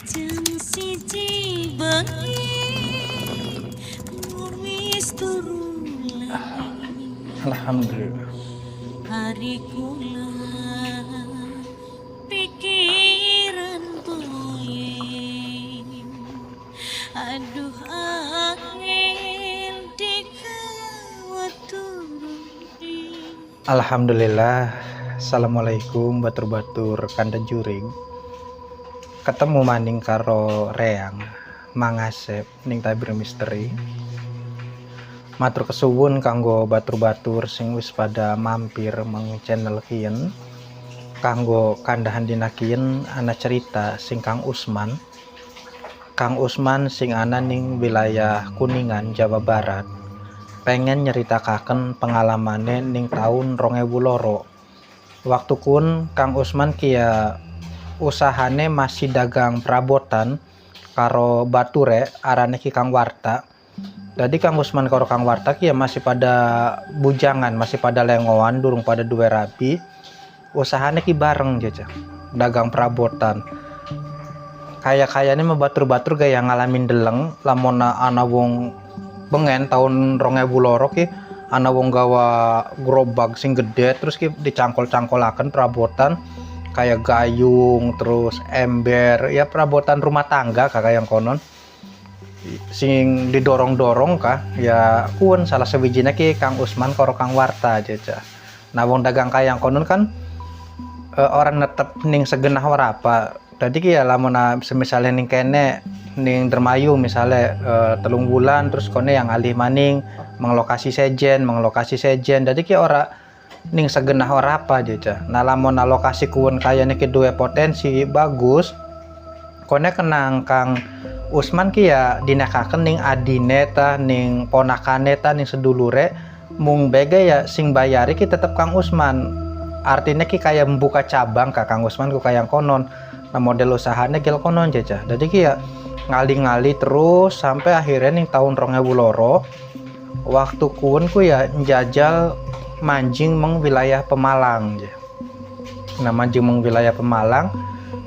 Jam siji bengi numis turu lagi Alhamdulillah. hari kula pikiran puyeng aduh angin dikawat turun. Alhamdulillah. Assalamualaikum batur-batur kanda juring. Ketemu maning karo Reang Mangasep ning tabir misteri. Matur kesuwun kanggo batur-batur sing wis pada mampir meng channel kiyen. Kanggo kandahan dina kiyen ana cerita sing Kang Usman. Kang Usman sing ana ning wilayah Kuningan, Jawa Barat. Pengen nyeritakaken pengalamane ning taun 2002. Waktu kun Kang Usman kia usahane masih dagang perabotan karo bature arane ki Kang Warta. Jadi Kang Usman karo Kang Warta kia masih pada bujangan, masih pada lengoan, durung pada duwe rabi. Usahane ki bareng jaja, dagang perabotan. Kayaknya mah batur-batur gaya ngalamin deleng lamun ana wong bengen tahun 2002 ki ana wong gawa gerobak sing gede terus ki dicangkol-cangkolaken perabotan kayak gayung terus ember ya perabotan rumah tangga kakak yang konon sing didorong-dorong kah ya kun salah sewijina ki Kang Usman karo Kang Warta aja. Nah wong dagang kaya yang konon kan orang netep ning segenah ora apa. Tadi ki ya lamun semisale ning kene ning Dermayu misale 3 bulan terus kone yang alih maning menglokasi sejen. Jadi ki ora ning segenah ora apa aja. Nah lamun alokasi kuwen kayane ki duwe potensi bagus. Kone kenang Kang Usman ki ya dinekaken ning adine ta ning ponakane ta ning sedulure mung bege ya sing bayari ki tetep Kang Usman. Artinya ki kayak membuka cabang ka Kang Usman ku kaya konon. Nah model usahane gel konon jaja. Jadi ki ya ngali-ngali terus sampai akhirnya ning tahun 2002 waktu kun ku ya njajal manjing meng wilayah Pemalang ya. Nah manjing meng wilayah Pemalang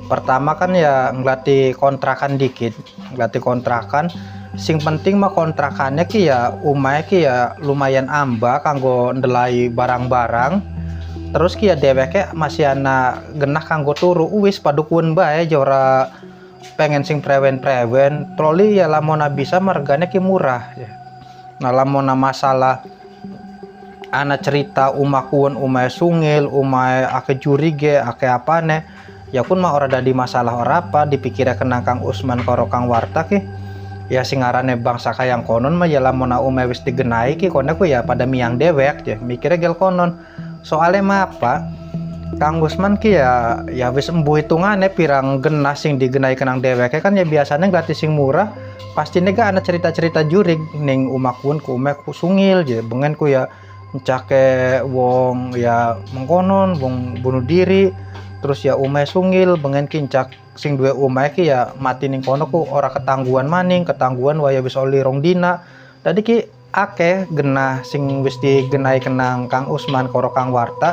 pertama kan ya ngelatih kontrakan dikit, ngelatih kontrakan sing penting mah kontrakannya ki ya umay ki ya lumayan amba kanggo ndelai barang-barang terus ki ya dheweke masih ana genah kanggo turu wis padukun bae jora pengen sing prewen-prewen troli ya lamun bisa margane ki murah ya. Nah lamun masalah ana cerita umakuan umay sungil umay ake jurige ake apane ya kun mah ora dadi masalah ora apa dipikirnya kenang Kang Usman karo Kang Warta ki ya sing ngarane bangsa kayang konon mah ya lamun umay wis digenai ki kone ku ya pada miang dewek ya mikirnya gel konon soalnya mah apa Kang Usman ki ya wis embu hitungane pirang genah sing digenai kenang dewek kan ya biasanya gratis sing murah pasti nega ana cerita-cerita jurig ning umakun ku umay ku sungil je bengen ku ya cake wong ya mengkonon wong bunuh diri terus ya umay sungil bengen kincak sing duwe umay ki ya mati ning kono ku ora ketangguhan maning ketangguhan waya wis oli rong dina tadi ki akeh genah sing wis digenai kenang Kang Usman karo Kang Warta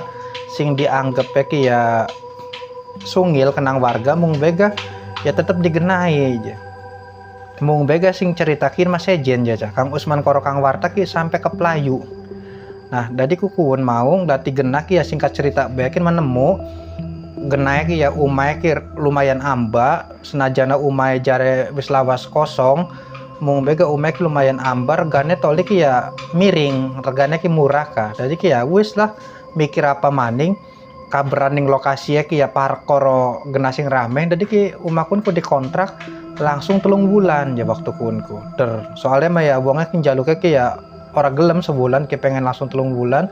sing dianggep ki ya sungil kenang warga mung bega ya tetep digenai aja mung bega sing ceritakin mas sejen aja Kang Usman karo Kang Warta ki sampai ke Pelayu. Nah, dari kukuun mau dati genah ki ya singkat cerita beakin menemu genah ki ya umay ki lumayan amba senajana umay jare wis lawas kosong mung bega umay ki lumayan amba regane toli ki ya miring regane ki murah ka. Jadi ki ya wis lah mikir apa maning kabaran ning lokasi ki ya parkoro genah sing rame jadi ki umakun ku dikontrak langsung 3 bulan ya waktu kunku. Soalnya mah ya wonge ki njaluke ki ya ora gelem sebulan ki pengen langsung 3 bulan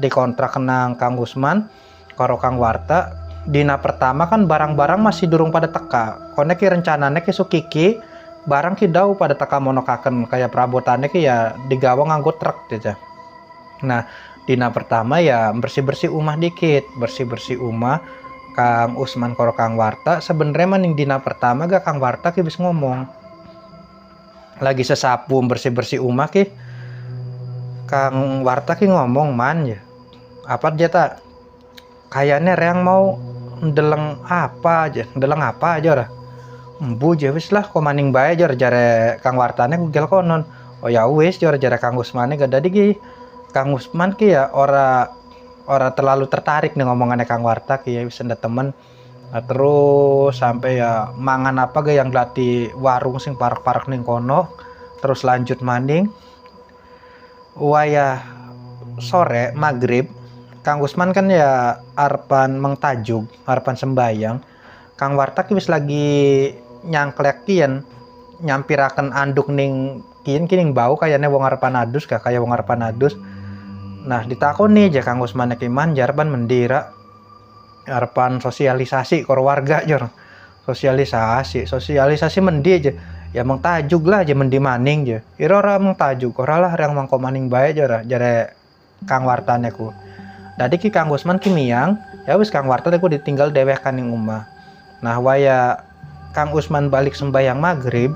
dikontrak kenang Kang Usman karo Kang Warta. Dina pertama kan barang-barang masih durung pada teka kone ki rencananya ki sukiki barang ki dau pada teka monokaken kayak perabotannya ki ya digawa nganggo truk aja. Nah dina pertama ya bersih-bersih umah dikit bersih-bersih umah Kang Usman karo Kang Warta sebenarnya maning dina pertama gak Kang Warta ki bisa ngomong lagi sesapu bersih-bersih umah ki Kang Warta ki ngomong man ya apa aja tak kayaknya Reang mau ndeleng apa aja ora Embu je wis lah kok maning bae jare Kang Wartane gugel konon. Oh ya wis jare Kang Usmane gak dadi ki. Kang Usman ki ya ora terlalu tertarik nih ngomongannya Kang Warta ki ya wis ndak temen. Nah, terus sampai ya mangan apa ga yang glati warung sing parek-parek ning kono. Terus lanjut maning. Wayah sore maghrib Kang Usman kan ya arepan mengtajuk, arepan sembayang. Kang Warta ki wis lagi nyangklek kian nyampiraken anduk ning kian kining bau kayane wong arepan adus kaya wong arepan adus. Nah ditakoni aja Kang Usman ki man jarban mendira arepan sosialisasi karo warga jor. Sosialisasi mendi aja. Ya mengtajuk lah aja mendi maning aja. Ira ora mengtajuk ora lah rang mangko maning bae jor jare Kang Wartane ku. Dadi ki Kang Usman ki miang, ya wis Kang Warta ku ditinggal dewek kaning omah. Nah waya Kang Usman balik sembayang maghrib,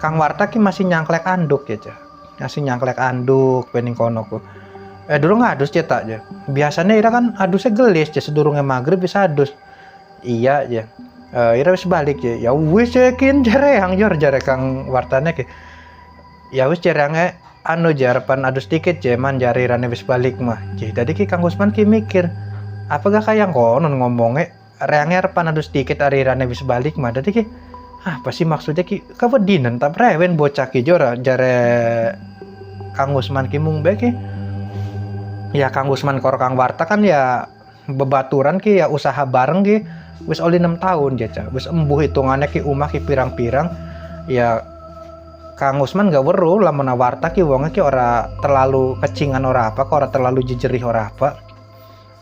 Kang Warta ki masih nyangklek anduk ya cah. Masih nyangklek anduk pening kono ku. Durung adus cetak aja. Biasanya ira kan adusnya gelis cah sedurunge maghrib bisa adus. Iya aja. Ira wis balik ya. Ya wis cekin jarang jare Kang Wartane ki. Ya wis jarange anu jarapan adus dikit je man jare irane wis balik mah. Jadi tadi ki Kang Usman ki mikir, apakah kaya konon ngomongnya reangnya arepan adus dikit arirane wis balik mah dadi ki apa sih maksudnya ki kawedinan ta prewen bocah ki jora jare Kang Usman ki mung bae ki ya Kang Usman karo Kang Warta kan ya bebaturan ki ya usaha bareng ki wis oli 6 tahun ya wis embuh hitungane ki umah ki pirang-pirang ya Kang Usman gak weruh lamun Warta ki wonge ki ora terlalu kecingan ora apa kok ora terlalu jejerih ora apa.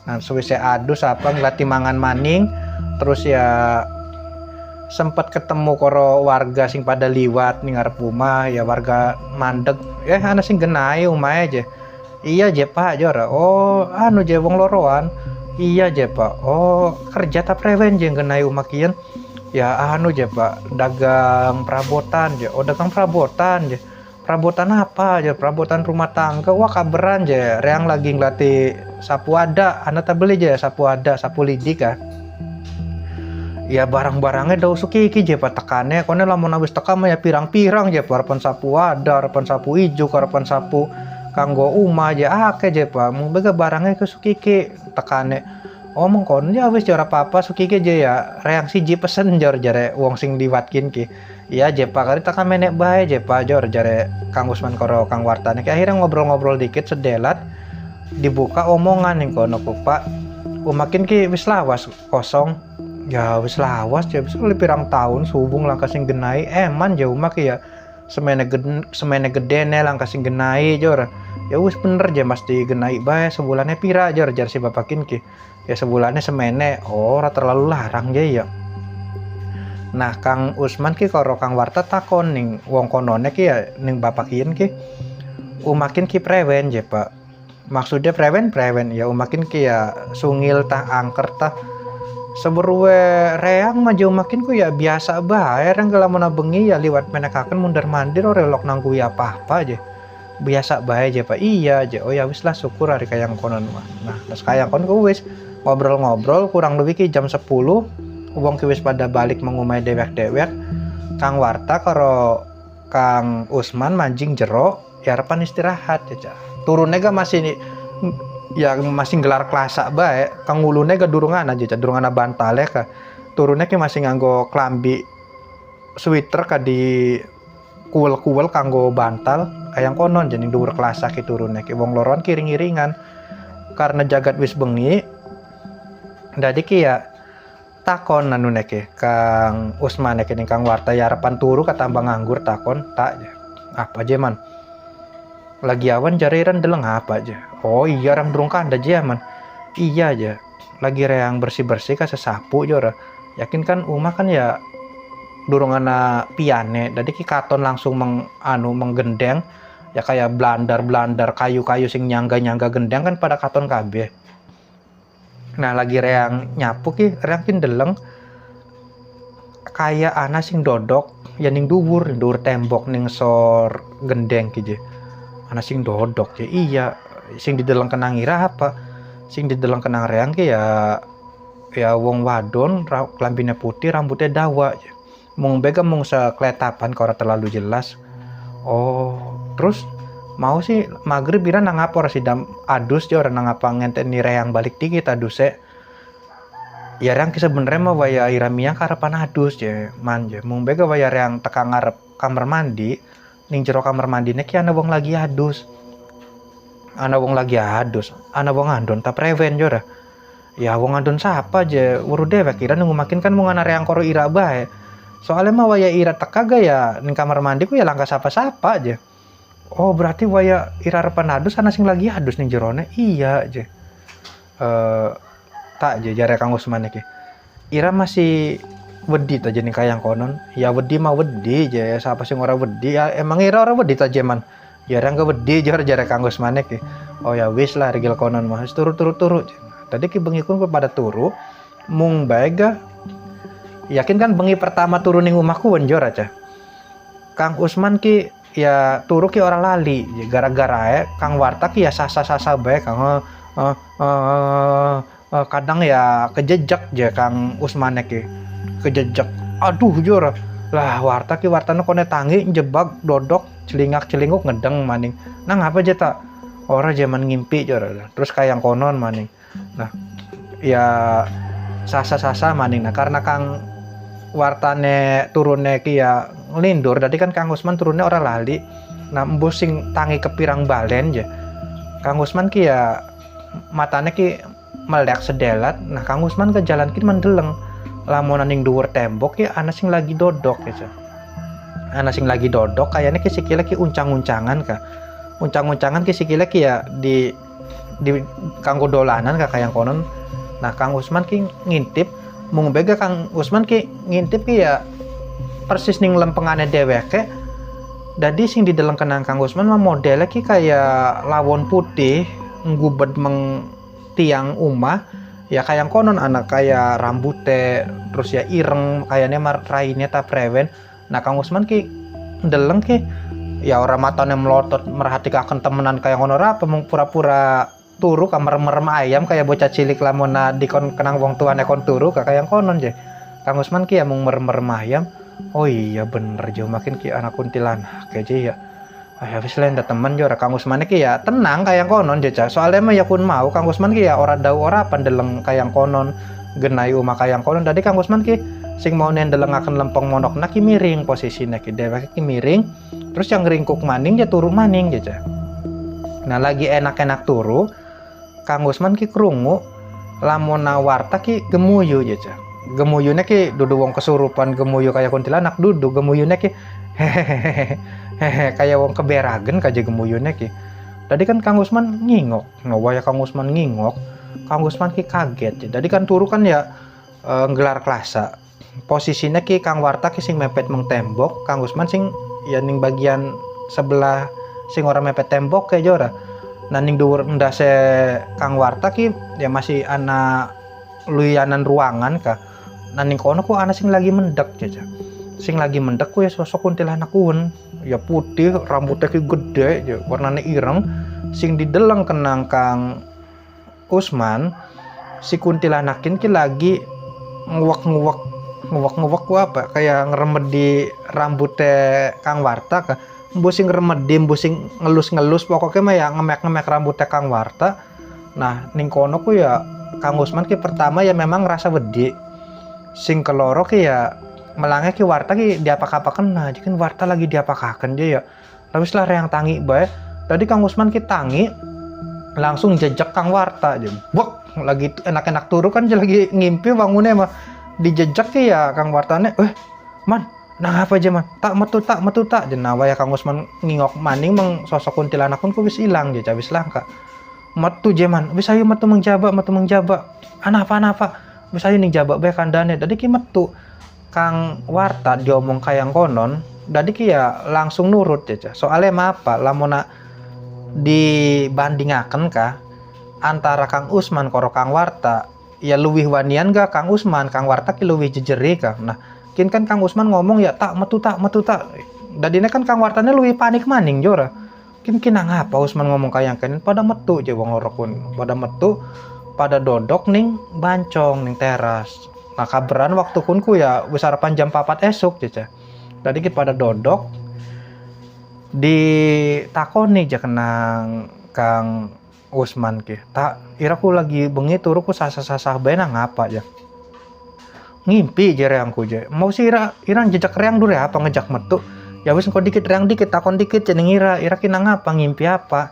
Nah, suwise adus apa nglati mangan maning terus ya sempat ketemu karo warga sing pada liwat ning ngarep rumah ya warga mandeg ana sing genai omahe aja. Iya je Pak jora. Oh anu je wong loroan. Iya je Pak. Oh kerja ta prewen je genai omah kian. Ya anu je Pak dagang perabotan je. Oh dagang perabotan je. Perabotan apa aja, perabotan rumah tangga. Wah kabaran aja, reang lagi ngelatih sapu ada, anak tak beli aja sapu ada, sapu lidi kah. Ya barang-barangnya dah usuki iki je tekannya, kono lamun habis tekan ya pirang-pirang je, harapan sapu ada, harapan sapu ijo, harapan sapu kanggo umah aja, akeh je Pak. Mung bega barangnya ke sukiki tekannya. Oh mengkon ya wis jara apa-apa sukiki je ya, reang siji pesen jare wong sing liwatkin ki. Iya je Pak, kali tak menek bae je Pak jor jare Kang Usman karo Kang Wartane. Akhirnya ngobrol-ngobrol dikit sedelat dibuka omongan ning kono ku Pak. Makin ki wis lawas kosong. Ya wis lawas je wis pirang tahun suhubung langkah sing genai eman je umak ya semene gedene langkah sing genai jor. Ya wis bener je mesti genai bae sebulannya pira jor jar si bapakin ki. Ya sebulannya semene ora terlalu larang je ya. Nah Kang Usman ki karo Kang Warta takon ning wong konone ki ya ning bapak kian ki umakin ki prewen je Pak. Maksudnya prewen ya umakin ki ya sungil tah angker tah seberuwe reang maju umakin ku ya biasa bae reng lamun bengi ya liwat menekaken mundar mandir ora lok nanggui apa-apa aja. Biasa bae je Pak. Iya aja. Oh ya wis lah syukur hari kayang konon mah. Nah terus kayang kon ku wis ngobrol-ngobrol kurang lebih ki jam 10 wong ki wis pada balik mengumai dewek-dewek. Kang Warta karo Kang Usman mancing jero ya arepan istirahat ya. Turunnya ga masih ya masih gelar kelasa bae. Kang Ulune ga durungan aja durungan bantale ka. Turunnya ki masih nganggo klambi sweater ka di kuwel-kuwel kanggo bantal kayang konon jadi dhuwur kelasa ki turunnya ki wong loron kiring-iringan karena jagat wis bengi. Dadi ki ya takon anu neke Kang Usman neke ning Kang Warta ya arepan turu katambah nganggur takon tak apa aja man lagi awan jariran deleng apa aja. Oh iya rang durung kanda aja man. Iya aja lagi reang bersih-bersih ka sesapu jora yakin kan umah kan ya durung ana piane dadi ki katon langsung menggendeng ya kayak blandar kayu-kayu sing nyangga gendeng kan pada katon kabeh. Nah lagi reang nyapu ki reang kin deleng kayak ana sing dodok ya ning dhuwur tembok ning sor gendeng ki je. Ana sing dodok je. Iya sing dideleng kenang ira apa? Sing dideleng kenang reang ki ya wong wadon klambine putih rambutnya dawa je. mung bega mung sekeletapan kalau terlalu jelas. Oh, terus mau sih maghrib ira nang apa sih dam adus je orang nang apa ngenteni reyang balik dikit aduse. Ya yang sebenarnya mah waya ira miang karepan adus je manje. Mung bega waya yang teka ngarep kamar mandi, ning jero kamar mandine ki ana wong lagi adus. Ana wong lagi adus, ana wong andon ta preven jora. Ya wong andon sapa je, wuru dewek kira nunggu makin kan mung ana reang koro ira bae. Soalnya mah waya ira teka ga ya ning kamar mandi ku ya langka sapa-sapa aja. Oh berarti waya ira repan adus ana sing lagi adus ning jerone. Iya aja. Tak aja jare Kang Usman iki. Ira masih wedi aja ning kayang konon. Ya wedi mah wedi aja, siapa sing ora wedi? Ya emang ira ora wedi aja man. Jarang ke wedi jare Kang Usman iki. Oh ya wis lah regel konon mah turu. Tadi ki bengi kun pada turu mung bae ga yakin kan bengi pertama turun ning omahku wenjor aja. Kang Usman ki ya turu ki ora lali gara-gara Kang Warta ki ya sasa-sasa bae Kang kadang ya kejejak je Kang Usman ki. Kejejak. Aduh jor. Lah Warta ki wartana kone tangi jebak dodok celingak-celinguk ngedeng maning. Nang apa je tak? Ora zaman ngimpi jor. Terus kayang konon maning. Nah, ya sasa-sasa maning nah karena Kang Wartane turune ki ya ngelindur, tadi kan Kang Usman turunnya ora lali. Nah, embus sing tangi kepirang balen je. Kang Usman ki ya matane ki melek sedelat. Nah, Kang Usman ke jalan ki mendeleng. Lamun ning dhuwur tembok ya ana sing lagi dodok ya. Ana sing lagi dodok kayaknya ki sikile ki uncang-uncangan ka. Uncang-uncangan ki sikile ki ya di kanggo dolanan ka kayang konon. Nah, Kang Usman ki ngintip mung bega Kang Usman ki ngintip ki ya persis ning lempengane dheweke. Dadi sing dideleng kenang Kang Usman mah modele ki kaya lawon putih nggubet meng tiang umah. Ya kayang konon anak kaya rambute terus ya ireng kayaknya raine ta prewen. Nah, Kang Usman ki ndeleng ki ya ora matane melotot merhatikaken temenan kaya ngono ora apa mung pura-pura turu kamar merem ayam kayak bocah cilik lamun dikon kenang wong tuane kon turu kayang konon je. Kang Usman ki ya mung merem ayam. Oh iya bener jo makin ki anak kuntilanak aja ya. Ah wis lain temen jo Kang Usman ki ya tenang kayang konon je cah. Soalnya mah ya kun mau Kang Usman ki ya ora dau ora pandeleng kayang konon genai umah kayang konon. Tadi Kang Usman ki sing mau nendelengaken lempeng monokna ki miring posisine ki dheweke ki miring. Terus yang ringkuk maning ya turu maning je cah. Nah, lagi enak-enak turu Kang Usman ki krungu lamun Warta ki gemuyu ya cah. Gemuyune ki dudu wong kesurupan gemuyu kaya kuntilanak dudu gemuyune ki hehehe kaya wong keberagen kaja gemuyune ki. Tadi kan Kang Usman ngingok. Nah, waya Kang Usman ngingok, Kang Usman ki kaget. Tadi kan turu kan ya nggelar klasa. Posisinya ki Kang Warta ki sing mepet meng tembok, Kang Usman sing ya ning bagian sebelah sing ora mepet tembok kayak jora. Nah ning dhuwur ndase Kang Warta ki ya masih ana luyanan ruangan ka. Nah ning kono ku ana sing lagi mendek jaja. Sing lagi mendek ku ya sosok kuntilanak kuwen. Ya putih, rambutnya ki gede, ya, warnane ireng. Sing dideleng kenang Kang Usman, si kuntilanakin ki lagi nguwek ku apa? Kayak ngeremed di rambutnya Kang Warta ka. Mbusing remedim, mbusing ngelus-ngelus pokoknya mah ya ngemek-ngemek rambutnya Kang Warta. Nah, ning kono ku ya Kang Usman ki pertama ya memang ngerasa wedi. Sing keloro ki ya melangnya ki Warta ki diapak-apaken nah, jikan Warta lagi diapakaken dia ya. Terus lah yang tangi bae. Tadi Kang Usman ki tangi langsung jejak Kang Warta aja. Wak, lagi enak-enak turu kan lagi ngimpi bangunnya mah dijejak ki ya Kang Wartane. Man, nah apa aja man, tak metu tak jenawa ya Kang Usman ngingok maning meng sosok kuntilanak pun ku wis ilang ya wis langka metu jeman wis ayo metu mengjaba ana apa wis ayo ning jaba bae kandane. Tadi ki metu Kang Warta diomong kayang konon tadi ki ya langsung nurut ya soalnya mah apa lamun dibandingaken kah antara Kang Usman karo Kang Warta ya luwih wanian ga Kang Usman, Kang Warta ki luwih jejeri kah. Nah kin kan Kang Usman ngomong ya tak metu tak. Dadine kan Kang Wartane luwih panik maning jora. Kin ngapa Usman ngomong kayang kenen pada metu je wong loro pun. Pada metu pada dodok ning bancong ning teras. Nah kabaran waktu kunku ya wis harapan jam 4 esok aja. Tadi kita pada dodok ditakoni aja kenang Kang Usman ki. Tak iraku lagi bengi turu ku sasah-sasah bae nang ngapa ya. Ngimpi je reangku je. Mau sih irang jejak reang dulu ya apa ngejak metu. Ya wis engko dikit reang dikit takon dikit jeneng ira kina ngapa ngimpi apa.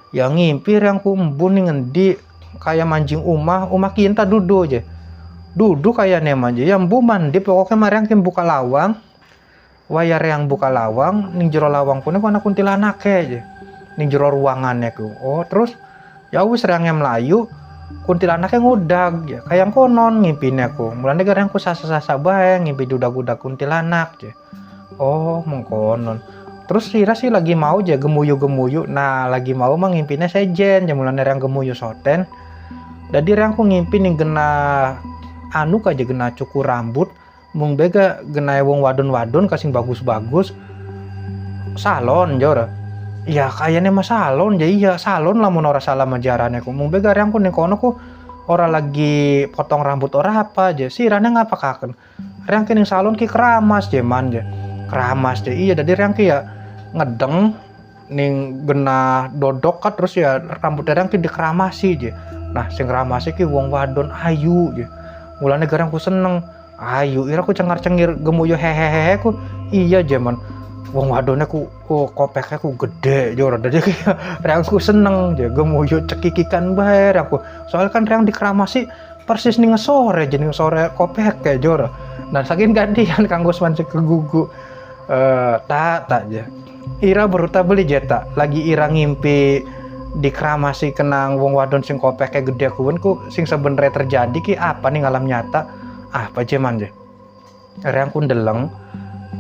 Ya ngimpi reangku embun ning ngendi kayak mancing umah kinta dudu je. Dudu kayak nema aja yang bu mandi pokoknya mariang kim buka lawang wayar yang buka lawang ning jero lawang pun ana kuntilanak aja ning jero ruangannya ku. Oh terus ya wis reangnya melayu kuntilanaknya ngudag ya kayak konon ngimpine aku mulane garang ku sasa-sasa bae ngimpi dudak-dudak kuntilanak aja. Oh mengkonon terus Rira sih lagi mau aja gemuyu-gemuyu. Nah lagi mau mah ngimpine sejen ya mulane reang gemuyu soten. Jadi reang ku ngimpi ning genah anu aja gena cukur rambut mung bega gena wong wadon kasing bagus-bagus salon jora ya kayaknya mah salon ya iya salon lamun ora salah majarane ku mung bega reang ku ning kono ku ora lagi potong rambut ora apa aja sirane ngapakaken reang ning salon ki keramas jeman je keramas je iya dadi reang ki ya ngedeng ning gena dodok kan terus ya rambut reang ki dikeramasi je. Nah sing kramasi ki wong wadon ayu je. Mulane garang ku seneng ayu ira ku cengar-cengir gemuyu hehehe ku iya jaman wong wadone ku kopeknya ku gede jora dadi reang ku seneng je gemuyu cekikikan bae aku soalnya kan reang dikeramasi persis ning sore jeneng sore kopek kayak jora. Nah saking gantian Kang Usman kegugu tak je ira beruta beli jeta lagi ira ngimpi dikramasi kenang wong wadon sing kopeke gede kuwen ku sing sebenarnya terjadi ki apa nih ngalam nyata apa jeman je reang ku ndeleng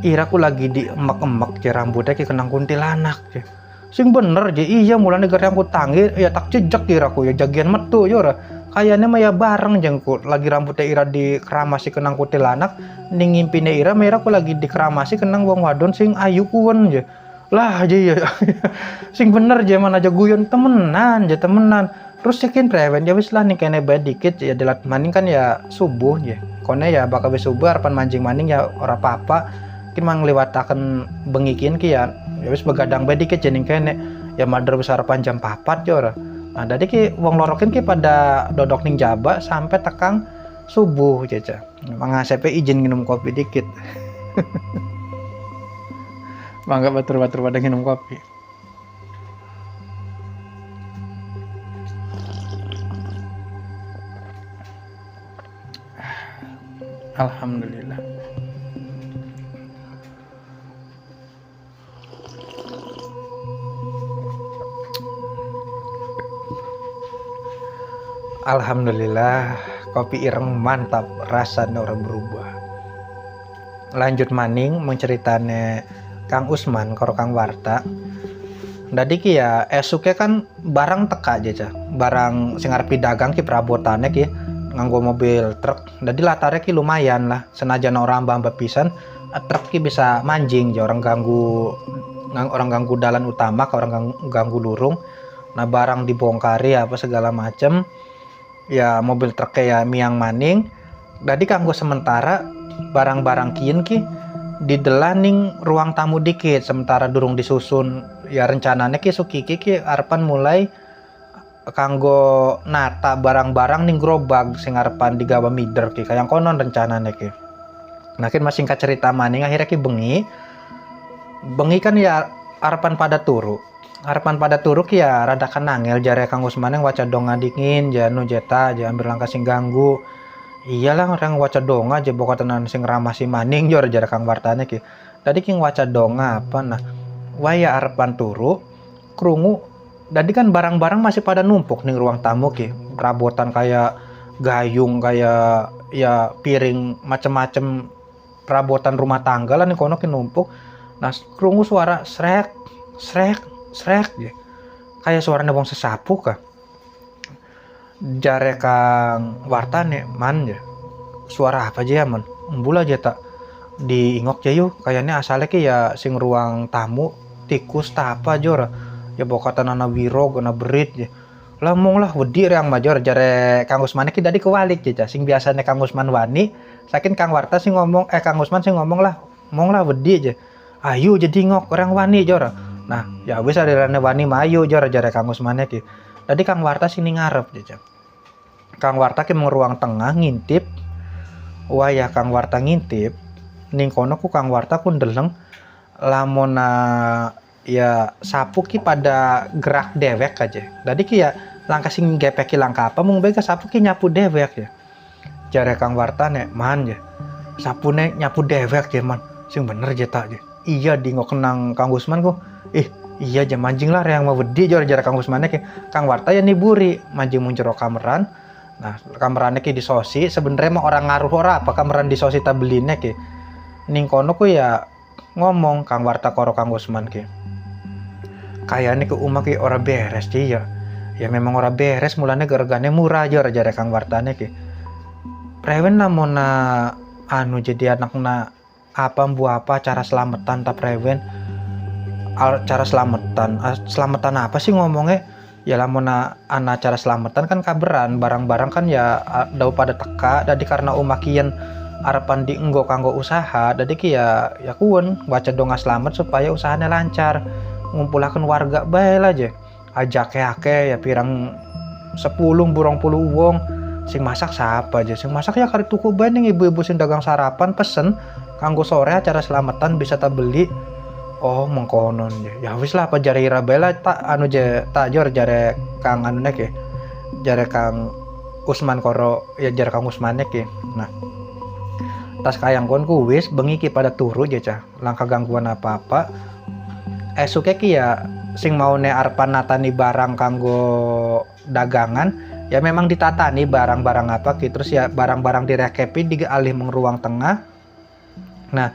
ira ku lagi diemek-emek je rambutnya ki kenang kuntilanak je sing bener je iya mulane garang ku tangi ya tak jejak ira ku ya jagian metu yo ora kayane mah ya bareng jengku lagi rambutnya ira dikramasi kenang kuntilanak ning ngimpine ira merah ku lagi dikramasi kenang wong wadon sing ayu kuwen je lah aja ya sing bener zaman aja guyon temenan terus yakin prewen ya wis lah nih kene bae dikit ya delat maning kan ya subuh ya kone ya bakal wis subuh harapan mancing maning ya ora apa-apa kin mang liwataken bengikin ki ya wis begadang bae dikit jening kene ya madar wis harapan jam 4 ya ora. Nah dadi ki wong lorokin ki pada dodok ning jaba sampai tekang subuh jaja mangasepe izin minum kopi dikit mangga batur-batur pada minum kopi. Alhamdulillah. Alhamdulillah kopi ireng mantap rasanya orang berubah. Lanjut maning menceritane Kang Usman karo Kang Warta. Dadi ki ya esuke kan barang teka aja barang sing arep dagang ki perabotane ki nganggo mobil truk. Dadi latare ki lumayan lah senajan orang mbah pisan truk ki bisa manjing ya orang ganggu dalan utama ke orang ganggu lurung. Nah barang dibongkari apa segala macem ya mobil truk kayak miang maning. Dadi kanggo sementara barang-barang kieu ki didelaning ruang tamu dikit sementara durung disusun ya rencananya ki sukiki ki arepan mulai kanggo nata barang-barang ning gerobak sing arepan digawa mider ki kayang konon rencananya ki. Nah kin masih singkat cerita maning akhirnya ki bengi kan ya arepan pada turu ki ya rada kan nangel jare Kang Usman yang waca dong ngadingin janu jeta aja ambil langkah sing ganggu. Iyalah orang waca donga aja bokotenan sing ramasi maning jor jarak Kang Wartane ki. Tadi ki waca donga apa nah. Waya arepan turu krungu. Tadi kan barang-barang masih pada numpuk ning ruang tamu ki. Perabotan kayak gayung kayak ya piring macem-macem perabotan rumah tangga lah ning kono ki numpuk. Nah krungu suara srek ya. Kayak suaranya wong sesapu kah. Jare Kang Wartane man ya suara apa aja ya man embul aja tak diingok ya yuk kayaknya asalnya ki ya sing ruang tamu tikus tak apa jora ya bokatan ana wiro kena berit ya Lamong lah wedi yang major jare Kang Usman ki tadi kewalik jaja sing biasanya Kang Usman wani saking Kang Warta sing ngomong Kang Usman sing ngomong lah mong lah wedi aja ayo jadi ngok orang wani jor nah ya wis adirane wani mayu jor jare Kang Usman ki tadi Kang Warta sini ngarep jaja Kang Warta ki meng ruang tengah ngintip wah ya Kang Warta ngintip ning kono ku Kang Warta ku ndeleng lamona ya sapu ki pada gerak dewek aja. Tadi ki ya langkah sing gepeki langkah apa mung bega sapu ki nyapu dewek ya. Jare Kang Warta nek man ya. Sapune nyapu dewek ya man. Sing bener je tak je. Iya di ngok kenang Kang Usman ku. Iya je manjing lah yang mau wedi jare Kang Usman ki. Kang Warta ya niburi manjing mun jero kameran. Nah, kamerane ki disosi sebenarnya mah orang ngaruh ora apa kameran disosi ta beline ki. Ning kono ku ya ngomong Kang Warta karo Kang Usman ki. Kayaknya ke umak ki ora beres sih ya memang ora beres mulanya gergane murah aja jare Kang Wartane ki prewen namona anu jadi anakna apa mbu apa cara selamatan ta prewen cara selamatan apa sih ngomongnya ya lamona ana cara selamatan kan kaberan barang-barang kan ya dau pada teka jadi karena umakian arepan dienggo kanggo usaha jadi ki ya kuwen baca donga selamat supaya usahanya lancar ngumpulakan warga bae aja ajak ya pirang 10 burung puluh wong sing masak siapa aja sing masak ya kari tuku bae ning ibu-ibu sing dagang sarapan pesen kanggo sore acara selamatan bisa tak beli oh mengkonon ya wis lah apa jare ira bae tak anu je tak jor jare Kang anu nek jare Kang Usman koro ya jare Kang Usman nek nah tas kayang kon ku wis bengi ki pada turu je cah langka gangguan apa-apa esuke ki ya sing mau ne arepan natani barang kanggo dagangan ya memang ditatani barang-barang apa ki terus ya barang-barang direkepi dialih meng ruang tengah nah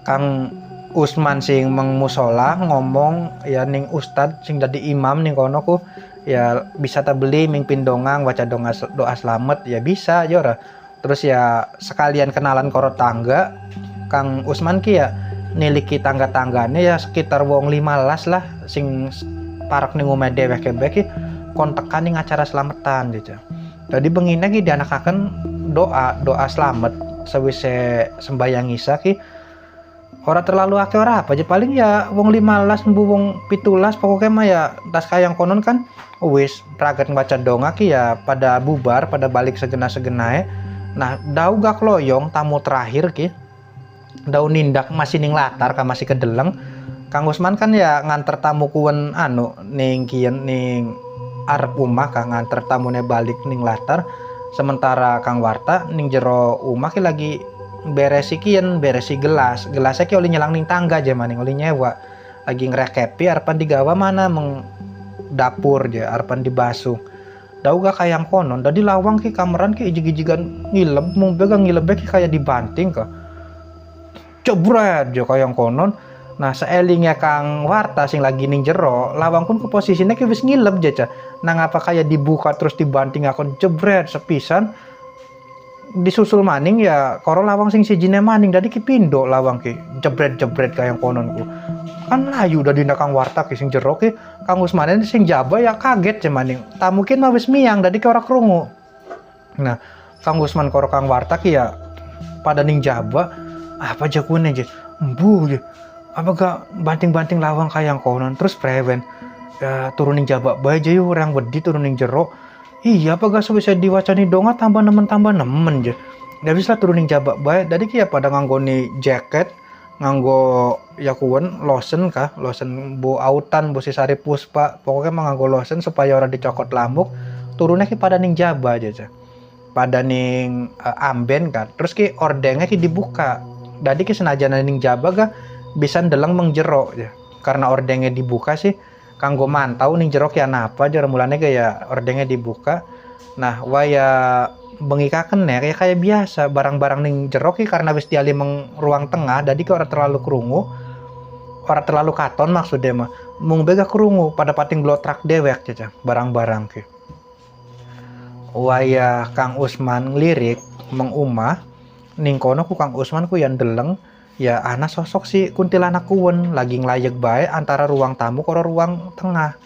Kang Usman sing meng musola ngomong ya ning ustad sing dadi imam ning kono ku ya bisa ta beli mimpin dongang baca doa selamat ya bisa jora terus ya sekalian kenalan karo tangga Kang Usman ki ya niliki tangga-tanggane ya sekitar wong 15 lah sing parak ning omah dhewek kebek kontekan ning acara selamatan gitu. Tadi bengine ki dianakaken doa selamat sewise sembayang isa ki ora terlalu akeh ora apa aja paling ya wong 15 mbu wong 17 pokoknya mah ya tas kayang konon kan wis pragat baca donga ki ya pada bubar pada balik segena-segenae. Nah, dau gak loyong tamu terakhir ki daun nindak masih ning latar kan masih kedeleng Kang Usman kan ya nganter tamu kuwen anu ning kian ning arep omah kan nganter tamune balik ning latar sementara Kang Warta ning jero omah ki lagi beresi gelasnya ki oli nyelang ning tangga aja maning oli nyewa lagi ngrekepi arepan digawa mana meng dapur aja arepan dibasuh dau gak kayang konon dadi lawang ki kameran ki ijig-ijigan ngileb mung bega ngilebe ki kayak dibanting ka jebret jo kayang konon nah saelingnya Kang Warta sing lagi ning jero lawang pun ke posisinya ki wis ngileb jaca nang apa kayak dibuka terus dibanting akon jebret sepisan disusul maning ya karo lawang sing sijine maning dadi ki pindo lawang ki jebret kayang konon ku kan layu dadi Kang Warta ki sing jero ki Kang Usman sing jaba ya kaget ce maning tak mungkin mah wis miang dadi ki ora krungu nah Kang Usman karo Kang Warta ki ya pada ning jaba apa jakune je embu je apa gak banting-banting lawang kayang konon terus prewen ya turunin jabak bae je yo orang wedi turunin jero iya apa gak bisa diwacani donga tambah nemen je ya bisa turunin jabak bae jadi ki ya pada nganggoni jaket nganggo ya kuwen lotion bu autan bu sisari puspa pokoknya nganggo lotion supaya orang dicokot lambuk turunnya ki pada ning jaba aja pada ning amben kan terus ki ordengnya ki dibuka jadi ki senajan ning jaba ga bisa ndeleng mengjero ya karena ordengnya dibuka sih kanggo mantau ning jero ki apa jero mulane ya ordengnya dibuka nah waya bengi kakener ya kayak biasa barang-barang ning jero ki karena wis dialih meng ruang tengah jadi ki ora terlalu krungu ora terlalu katon maksudnya mah mung bega krungu pada pating glotrak dewek caca barang-barang ki waya Kang Usman ngelirik meng umah ning kono ku Kang Usman ku yang deleng ya ana sosok si kuntilanak kuwen lagi nglayeg bae antara ruang tamu karo ruang tengah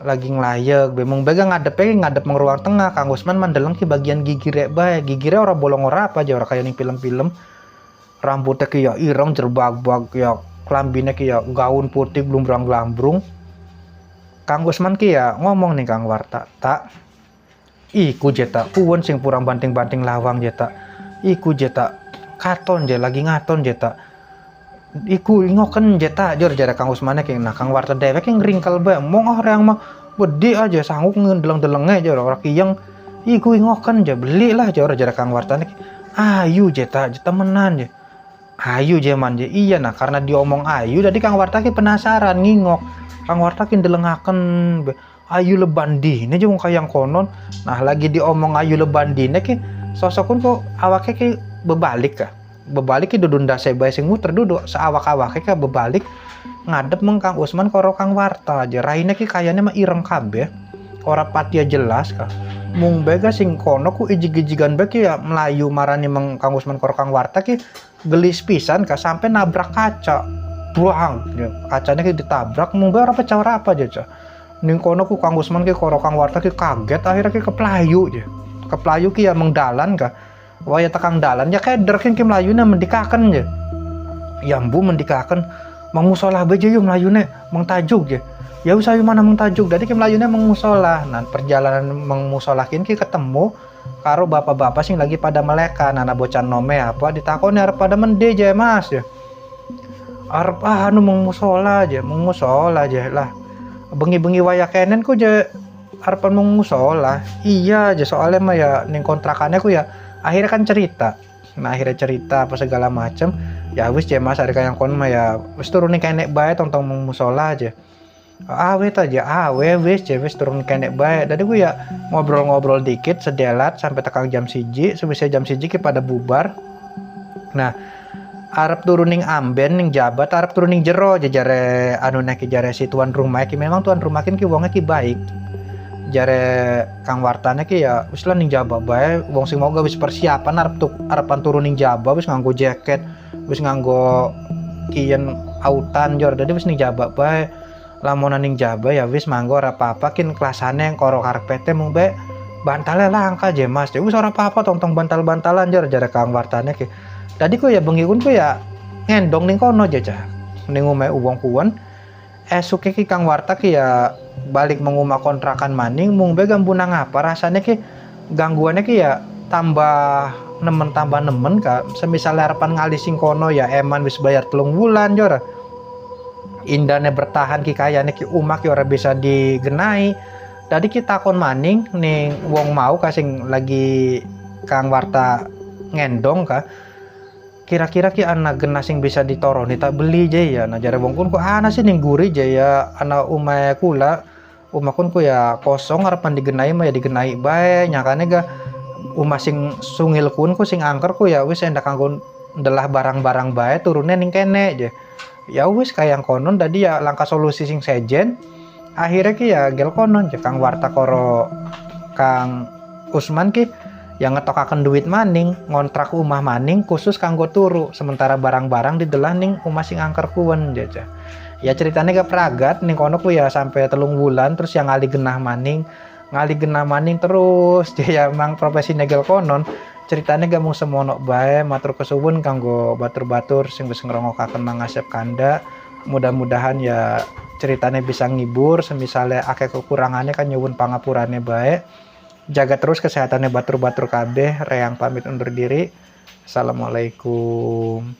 lagi nglayeg bemong bega ngadep ruang tengah. Kang Usman mandeleng ki bagian gigire bae, gigire ora bolong ora apa aja ora kayak ning film-film. Rambutnya ki ya ireng jerbag-bag ya, klambine ki ya gaun putih glumbrang-glambrung. Kang Usman ki ya ngomong nih Kang Warta, tak iku jeta kuwon sing purang banting-banting lawang jeta, iku jeta katon je lagi ngaton jeta, iku ingoken jeta jor jare Kang Usmane ki. Nah Kang Warta dewek yang ringkel bae mong orang mah wedi aja sanggup ngendeleng-delenge jor ora kiyeng, iku ingoken je beli lah jor jare Kang Warta ki. Ayu jeta temenan je, ayu jaman je iya. Nah karena diomong ayu jadi Kang Warta ki penasaran ngingok. Kang Warta ki ndelengaken ayu lebandine aja wong kayang konon. Nah lagi diomong ayu lebandine ki sosokun kok awake ki bebalik ki dudun dase bae sing muter duduk seawak-awake ka bebalik ngadep meng Kang Usman karo Kang Warta aja. Raine ki kayane mah ireng kabeh ora patia jelas ka. Mung bega sing kono ku ijig-ijigan bae ki ya melayu marani meng Kang Usman karo Kang Warta ki gelis pisan ka sampai nabrak kaca. Buang ya, kacanya ki ditabrak mung bae ora pecah ora apa aja. Ning kono ku Kang Usman ki karo Kang Warta ki kaget akhirnya ki keplayu je. Keplayu ki ya mengdalan ka. Waya tekang dalan ya keder ki mlayune mendikaken je. Ya mbu mendikaken mang musola beje yo mlayune mang tajuk je. Ya usah mana mang tajuk. Dadi ki mlayune mang musola. Nah perjalanan mang musolakin ki ketemu karo bapak-bapak sing lagi pada meleka. Nah bocah nome apa ditakoni arep pada mende je Mas ya. Arep anu mang musola aja lah. Bengi-bengi waya kenen ku je arepan mung musola. Iya aja soalnya mah ya ning kontrakannya ku ya akhirnya kan cerita. Nah akhirnya cerita apa segala macem. Ya wis je Mas hari kayang kon mah ya wis turun kenek bae tong mung musola aja. Awet aja wis turun kenek bae. Dadi ku ya ngobrol-ngobrol dikit sedelat sampai tekang jam 1. Sebisa jam 1 ki pada bubar. Nah arep turun ning amben ning jabat arep turun ning jero jare anu nek jare si tuan rumah ki memang tuan rumah ki wonge ki baik. Jare Kang Wartane ki ya wis lah ning jaba bae wong sing mau wis persiapan arepan turun ning jaba wis nganggo jaket, wis nganggo kiyen autan jor dadi wis ning jaba bae. Lamun ning jaba ya wis manggo ora apa-apa kin kelasane karo karpete mung bae bantale langka je Mas. Ya wis ora apa-apa tong bantal-bantalan jare Kang Wartane ki. Tadi ku ya bengi ku ya ngendong ning kono aja ning omahe wong kuwen. Esuke ki Kang Warta ki ya balik mengumah kontrakan maning mung bae gambunang apa rasane ki gangguannya ki ya tambah nemen ka. Semisal harapan ngali sing kono ya eman wis bayar 3 wulan jora. Indane bertahan ki kayane ki umah ki ora bisa digenai. Tadi kita takon maning ning wong mau kasing lagi Kang Warta ngendong ka. Kira-kira ki anak genah sing bisa ditoroni tak beli je ya. Nah jare wong kun ku ana sih ning guri je ya ana umahe kula. Umah kun ku ya kosong arepan digenai mah ya digenai bae. Nyakane ga umah sing sungil kun ku sing angker ku ya wis endak kanggo ndelah barang-barang bae turune ning kene je. Ya wis kayang konon tadi ya langkah solusi sing sejen. Akhirnya ki ya gel konon je Kang Warta karo Kang Usman ki yang ngetokaken duit maning ngontrak umah maning khusus kanggo turu sementara barang-barang didelah ning umah sing angker kuwen jaja. Ya ceritanya gak peragat ning kono ku ya sampai 3 wulan terus yang ngali genah maning terus ya emang profesi negel konon ceritanya gak mung semono bae. Matur kesuwun kanggo batur-batur sing wis ngrungokaken mangasep kanda. Mudah-mudahan ya ceritanya bisa ngibur semisale akeh kekurangannya kan nyuwun pangapurane bae. Jaga terus kesehatannya batur-batur kabeh. Reang pamit undur diri. Assalamualaikum.